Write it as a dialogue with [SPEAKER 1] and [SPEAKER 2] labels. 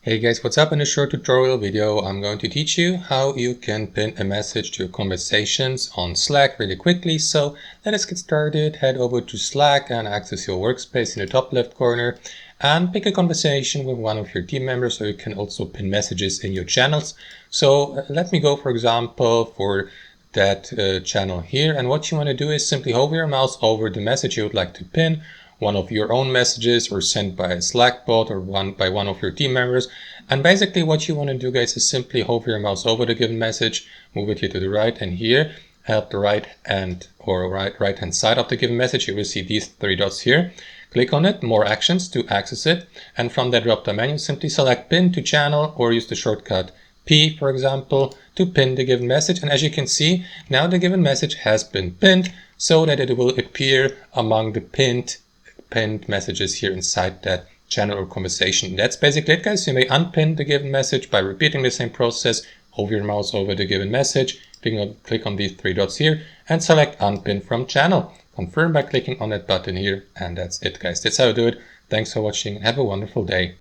[SPEAKER 1] Hey guys, what's up? In this short tutorial video, I'm going to teach you how you can pin a message to your conversations on Slack really quickly. So let us get started. Head over to Slack and access your workspace in the top left corner and pick a conversation with one of your team members, so you can also pin messages in your channels. So let me go, for example, for that channel here. And what you want to do is simply hover your mouse over the message you would like to pin, one of your own messages or sent by a Slack bot or by one of your team members. And basically what you want to do, guys, is simply hover your mouse over the given message, move it here to the right, and here at the right hand side of the given message, you will see these three dots here. Click on it, more actions to access it, and from that drop-down menu, simply select pin to channel or use the shortcut P, for example, to pin the given message. And as you can see, now the given message has been pinned so that it will appear among the pinned messages here inside that channel or conversation. That's basically it, guys. You may unpin the given message by repeating the same process. Hover your mouse over the given message, click on these three dots here and select unpin from channel. Confirm by clicking on that button here, and that's it, guys. That's how you do it. Thanks for watching and have a wonderful day.